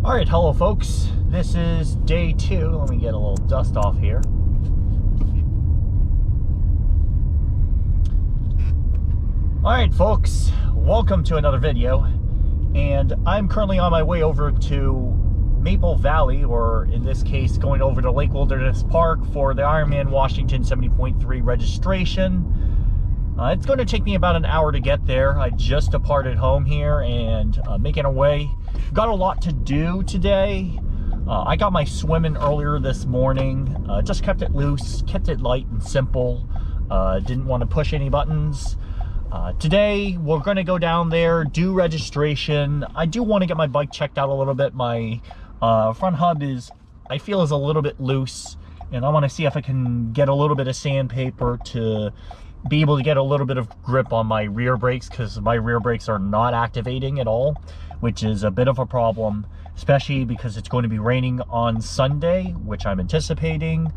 All right, hello folks. This is day 2. Let me get a little dust off here. All right, folks, welcome to another video. And I'm currently on my way over to Maple Valley, or in this case, going over to Lake Wilderness Park for the Ironman Washington 70.3 registration. It's going to take me about an hour to get there. I just departed home here and making our way. Got a lot to do today. I got my swimming earlier this morning. Just kept it loose, kept it light and simple. Didn't want to push any buttons. Today we're going to go down there, do registration. I do want to get my bike checked out a little bit. My front hub I feel is a little bit loose, and I want to see if I can get a little bit of sandpaper to be able to get a little bit of grip on my rear brakes, because my rear brakes are not activating at all, which is a bit of a problem, especially because it's going to be raining on Sunday, which I'm anticipating.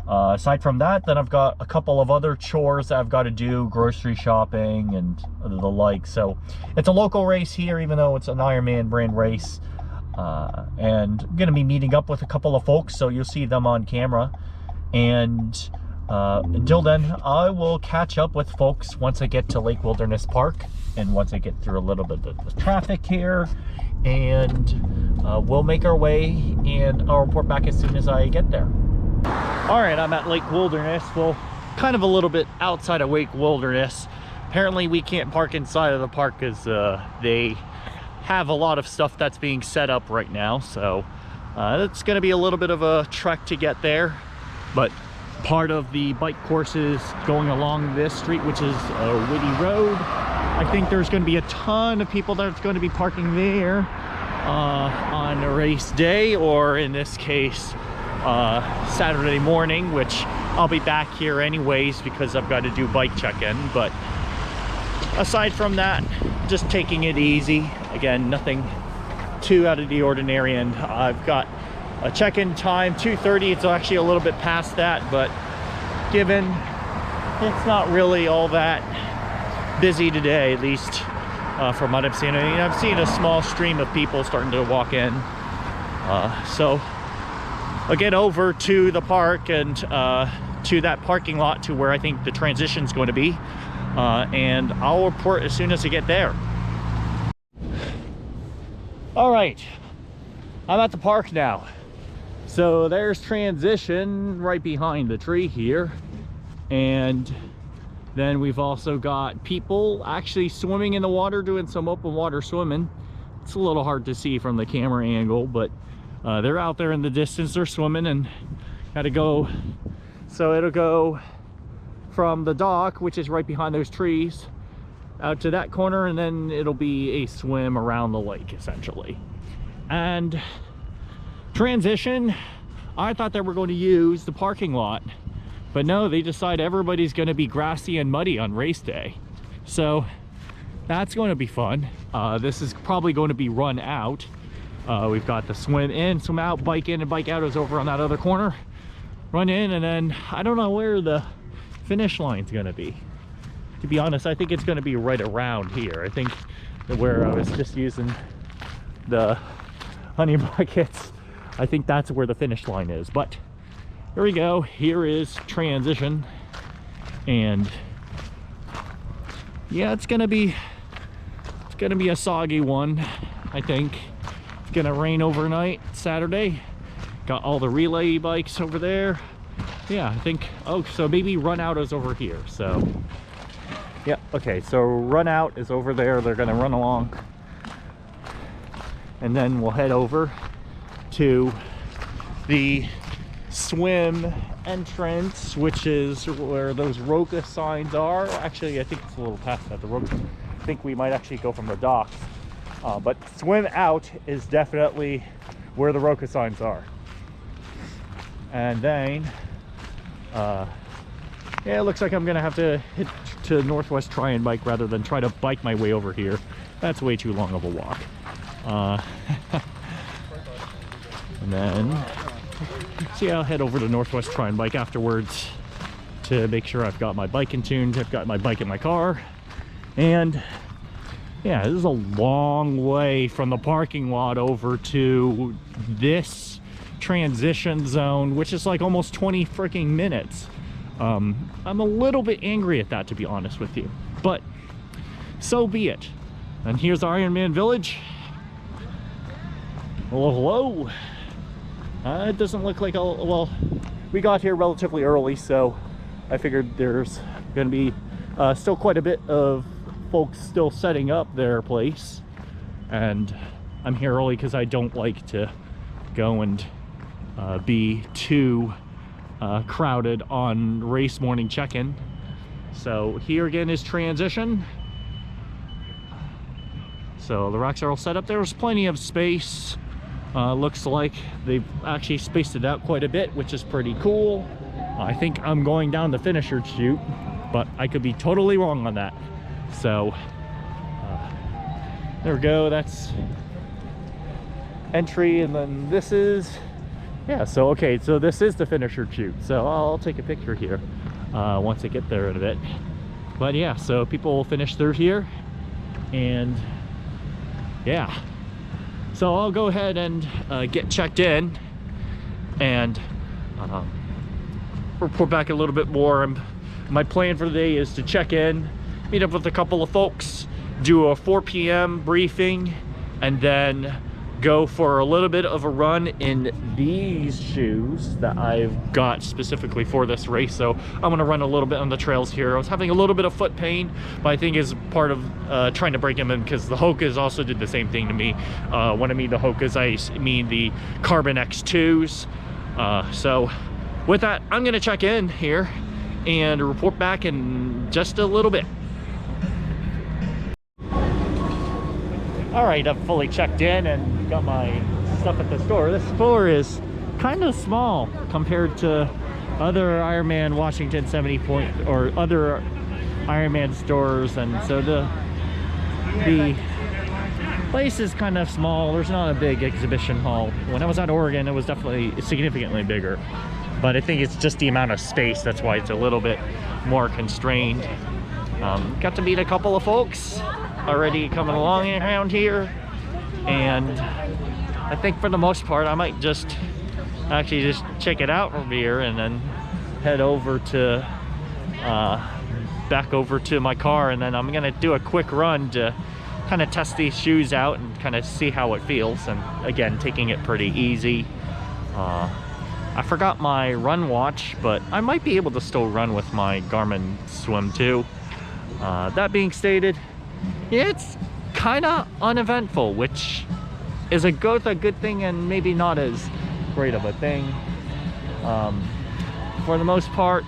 Aside from that, then I've got a couple of other chores that I've got to do, grocery shopping and the like. So it's a local race here, even though it's an Ironman brand race. And I'm going to be meeting up with a couple of folks, so you'll see them on camera. And until then, I will catch up with folks once I get to Lake Wilderness Park and once I get through a little bit of the traffic here. And we'll make our way, and I'll report back as soon as I get there. All right, I'm at Lake Wilderness. Well, kind of a little bit outside of Lake Wilderness. Apparently we can't park inside of the park because they have a lot of stuff that's being set up right now. So it's going to be a little bit of a trek to get there. But part of the bike course is going along this street, which is a Whitty Road. I think there's going to be a ton of people that's going to be parking there on a race day, or in this case Saturday morning, which I'll be back here anyways because I've got to do bike check-in. But aside from that, just taking it easy. Again, nothing too out of the ordinary, and I've got a check-in time 2:30. It's actually a little bit past that, but given it's not really all that busy today, at least from what I've seen. I mean, I've seen a small stream of people starting to walk in. So I'll get over to the park and to that parking lot to where I think the transition's going to be, and I'll report as soon as I get there. All right, I'm at the park now. So there's transition right behind the tree here, and then we've also got people actually swimming in the water, doing some open water swimming. It's a little hard to see from the camera angle, but they're out there in the distance, they're swimming, and gotta go. So it'll go from the dock, which is right behind those trees, out to that corner, and then it'll be a swim around the lake essentially. And transition, I thought they were going to use the parking lot, but no, they decide everybody's going to be grassy and muddy on race day. So that's going to be fun. This is probably going to be run out. We've got the swim in, swim out, bike in and bike out is over on that other corner. Run in, and then I don't know where the finish line's going to be. To be honest, I think it's going to be right around here. I think where I was just using the honey buckets, I think that's where the finish line is. But here we go. Here is transition, and yeah, it's gonna be a soggy one. I think it's gonna rain overnight Saturday. Got all the relay bikes over there. Yeah, I think, oh, so maybe run out is over here. So yeah, okay, so run out is over there. They're gonna run along, and then we'll head over to the swim entrance, which is where those Roca signs are. Actually, I think it's a little past that. I think we might actually go from the dock, but swim out is definitely where the Roca signs are. And then yeah, it looks like I'm gonna have to hit to Northwest Try and Bike rather than try to bike my way over here. That's way too long of a walk. And then see, I'll head over to Northwest Try and Bike afterwards to make sure I've got my bike in tune. I've got my bike in my car, and Yeah, this is a long way from the parking lot over to this transition zone, which is like almost 20 freaking minutes. I'm a little bit angry at that, to be honest with you, but so be it. And here's Ironman Village. Hello, hello. It doesn't look like well, we got here relatively early, so I figured there's gonna be still quite a bit of folks still setting up their place, and I'm here early because I don't like to go and be too crowded on race morning check-in. So here again is transition. So the racks are all set up. There's plenty of space. Looks like they've actually spaced it out quite a bit, which is pretty cool. I think I'm going down the finisher chute, but I could be totally wrong on that. So there we go, that's entry, and then this is, yeah, so okay, so this is the finisher chute, so I'll take a picture here once I get there in a bit. But yeah, so people will finish through here, and yeah, so I'll go ahead and get checked in and report back a little bit more. My plan for the day is to check in, meet up with a couple of folks, do a 4 p.m. briefing, and then go for a little bit of a run in these shoes that I've got specifically for this race. So I'm gonna run a little bit on the trails here. I was having a little bit of foot pain, but I think is part of trying to break them in, because the Hokas also did the same thing to me. When I mean the Hokas, I mean the Carbon X2s. So with that, I'm gonna check in here and report back in just a little bit. All right, I've fully checked in and got my stuff at the store. This store is kind of small compared to other Ironman Washington 70 point or other Ironman stores, and so the place is kind of small. There's not a big exhibition hall. When I was at Oregon, it was definitely significantly bigger, but I think it's just the amount of space, that's why it's a little bit more constrained. Got to meet a couple of folks already coming along around here, and I think for the most part I might just actually just check it out from here and then head over to back over to my car, and then I'm gonna do a quick run to kind of test these shoes out and kind of see how it feels, and again, taking it pretty easy. I forgot my run watch, but I might be able to still run with my Garmin Swim 2. That being stated, yeah, it's kind of uneventful, which is a good thing and maybe not as great of a thing. For the most part,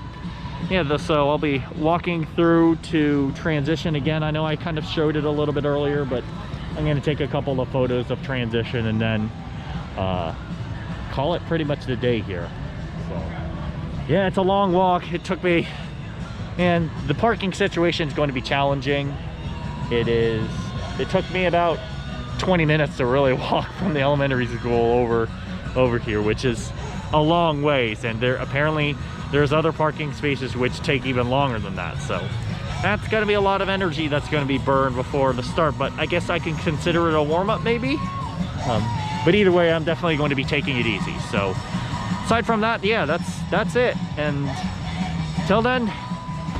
yeah, so I'll be walking through to transition again. I know I kind of showed it a little bit earlier, but I'm going to take a couple of photos of transition and then call it pretty much the day here. So yeah, it's a long walk. It took me, and the parking situation is going to be challenging. It took me about 20 minutes to really walk from the elementary school over here, which is a long ways, and there's other parking spaces which take even longer than that. So that's going to be a lot of energy that's going to be burned before the start, but I guess I can consider it a warm-up maybe. But either way, I'm definitely going to be taking it easy. So aside from that, yeah, that's it. And till then,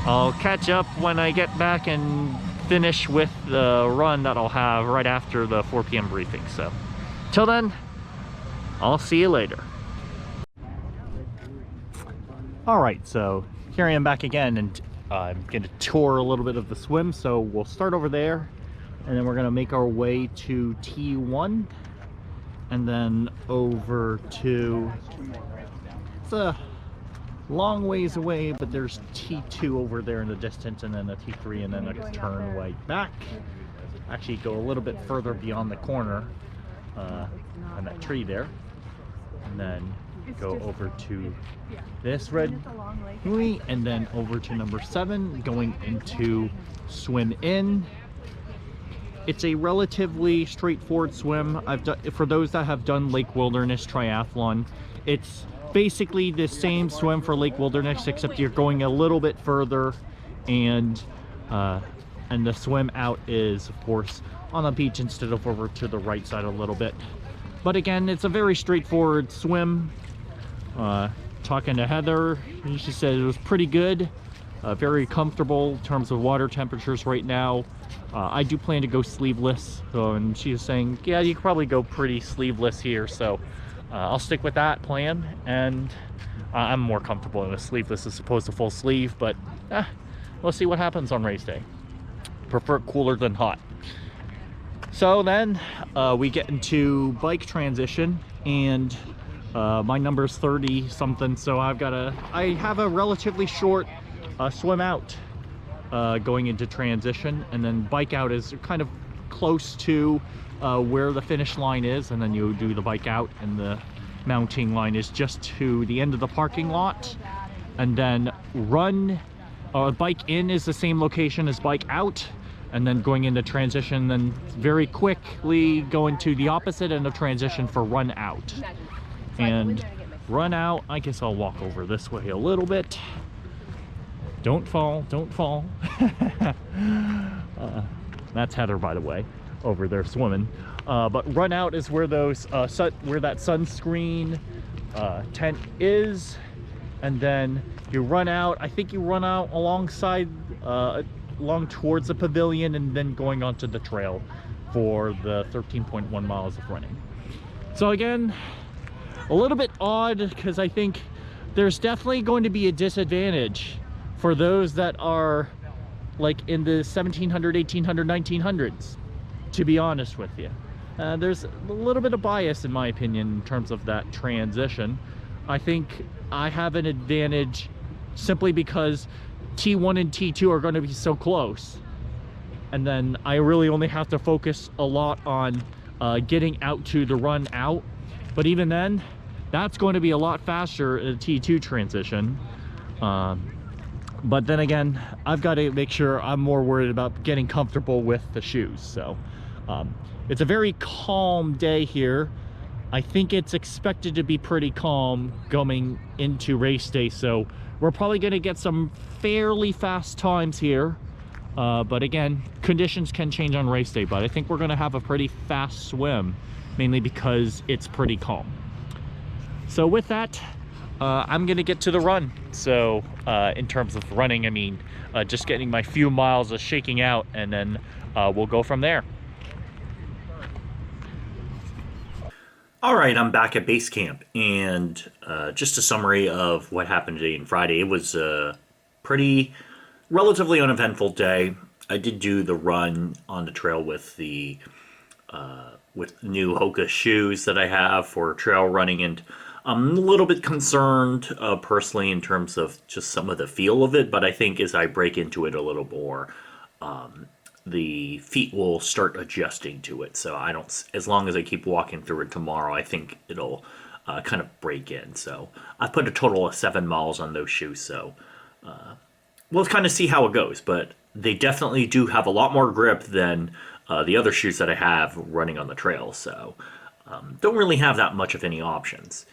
I'll catch up when I get back and finish with the run that I'll have right after the 4 p.m. briefing. So till then, I'll see you later. All right, so here I am back again, and I'm going to tour a little bit of the swim. So we'll start over there, and then we're going to make our way to T1, and then over to, it's a long ways away, but there's T2 over there in the distance, and then the T3, and then I can turn right back, actually go a little bit further beyond the corner on that tree there, and then go over to this red buoy, and then over to number 7, going into swim in. It's a relatively straightforward swim. I've done, for those that have done Lake Wilderness Triathlon, it's basically the same swim for Lake Wilderness, except you're going a little bit further, and And the swim out is, of course, on the beach instead of over to the right side a little bit. But again, it's a very straightforward swim. Talking to Heather, she said it was pretty good. Very comfortable in terms of water temperatures right now. I do plan to go sleeveless, and she was saying, yeah, you could probably go pretty sleeveless here, so I'll stick with that plan, and I'm more comfortable in a sleeveless as opposed to full sleeve, but we'll see what happens on race day. Prefer cooler than hot. So then we get into bike transition, and my number's 30 something, so I have a relatively short swim out going into transition, and then bike out is kind of close to where the finish line is, and then you do the bike out, and the mounting line is just to the end of the parking lot, and then bike in is the same location as bike out, and then going into transition, then very quickly go into the opposite end of transition for run out. And run out, I guess I'll walk over this way a little bit. Don't fall, don't fall. That's Heather, by the way, over there swimming. But run out is where those where that sunscreen tent is, and then you run out. I think you run out alongside, along towards the pavilion, and then going onto the trail for the 13.1 miles of running. So again, a little bit odd, because I think there's definitely going to be a disadvantage for those that are like in the 1700, 1800, 1900s, to be honest with you. There's a little bit of bias in my opinion in terms of that transition. I think I have an advantage simply because T1 and T2 are going to be so close, and then I really only have to focus a lot on getting out to the run out. But even then, that's going to be a lot faster in a T2 transition. But then again, I've got to make sure I'm more worried about getting comfortable with the shoes. So it's a very calm day here. I think it's expected to be pretty calm going into race day, so we're probably going to get some fairly fast times here. But again, conditions can change on race day, but I think we're going to have a pretty fast swim, mainly because it's pretty calm. So with that, I'm gonna get to the run. So in terms of running, I mean just getting my few miles of shaking out, and then we'll go from there. All right, I'm back at base camp, and just a summary of what happened today and Friday. It was a pretty relatively uneventful day. I did do the run on the trail with the with new Hoka shoes that I have for trail running, and I'm a little bit concerned personally in terms of just some of the feel of it, but I think as I break into it a little more, the feet will start adjusting to it. So I don't, as long as I keep walking through it tomorrow, I think it'll kind of break in. So I put a total of 7 miles on those shoes, so we'll kind of see how it goes, but they definitely do have a lot more grip than the other shoes that I have running on the trail, so don't really have that much of any options.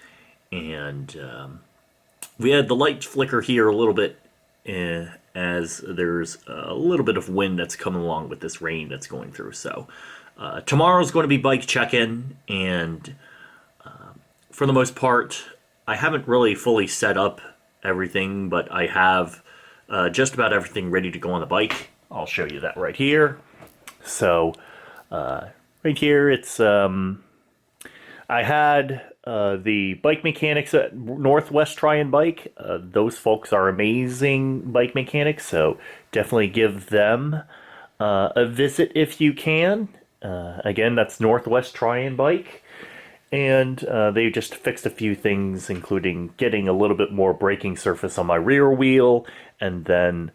And we had the light flicker here a little bit as there's a little bit of wind that's coming along with this rain that's going through. So tomorrow's going to be bike check-in, and for the most part, I haven't really fully set up everything, but I have just about everything ready to go on the bike. I'll show you that right here. So right here, it's I had the bike mechanics at Northwest Try and Bike. Those folks are amazing bike mechanics, so definitely give them a visit if you can. Again, that's Northwest Try and Bike. And they just fixed a few things, including getting a little bit more braking surface on my rear wheel, and then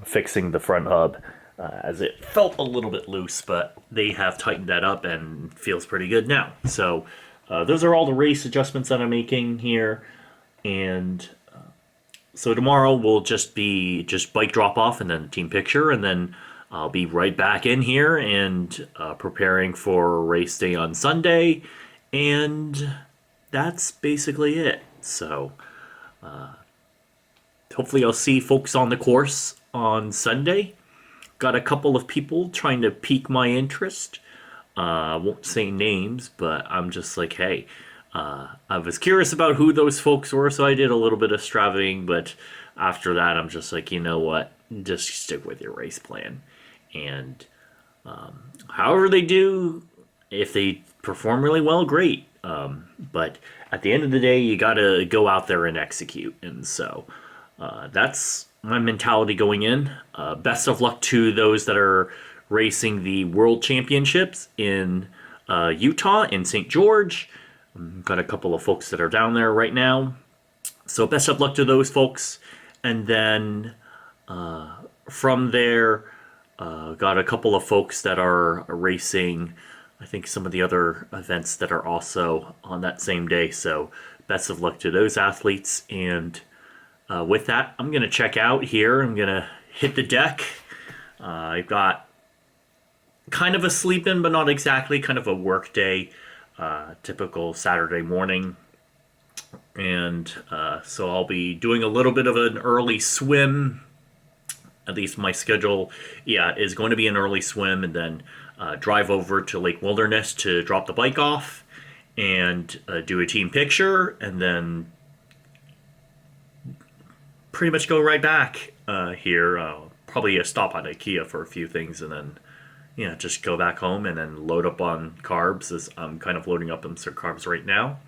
fixing the front hub, as it felt a little bit loose, but they have tightened that up and feels pretty good now. So those are all the race adjustments that I'm making here. And so tomorrow will just be bike drop off and then team picture, and then I'll be right back in here and preparing for race day on Sunday. And that's basically it. So hopefully I'll see folks on the course on Sunday. got a couple of people trying to pique my interest. I won't say names, but I'm just like, hey, I was curious about who those folks were, so I did a little bit of stravaing, but after that, I'm just like, you know what? Just stick with your race plan. And however they do, if they perform really well, great. But at the end of the day, you got to go out there and execute. And so that's my mentality going in. Best of luck to those that are racing the World Championships in Utah, in St. George. Got a couple of folks that are down there right now. So best of luck to those folks. And then from there, got a couple of folks that are racing, I think, some of the other events that are also on that same day. So best of luck to those athletes. And with that, I'm going to check out here. I'm going to hit the deck. I've got kind of a sleep in, but not exactly, kind of a work day, typical Saturday morning. And so I'll be doing a little bit of an early swim. At least my schedule, is going to be an early swim, and then drive over to Lake Wilderness to drop the bike off and do a team picture, and then pretty much go right back here. Probably a stop at IKEA for a few things, and then just go back home and then load up on carbs, as I'm kind of loading up on some carbs right now,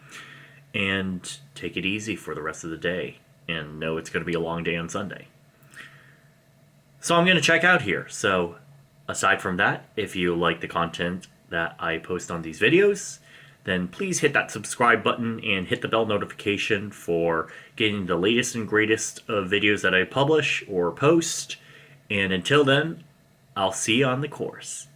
and take it easy for the rest of the day, and know it's going to be a long day on Sunday. So I'm going to check out here. So aside from that, if you like the content that I post on these videos, then please hit that subscribe button and hit the bell notification for getting the latest and greatest of videos that I publish or post. And until then, I'll see you on the course.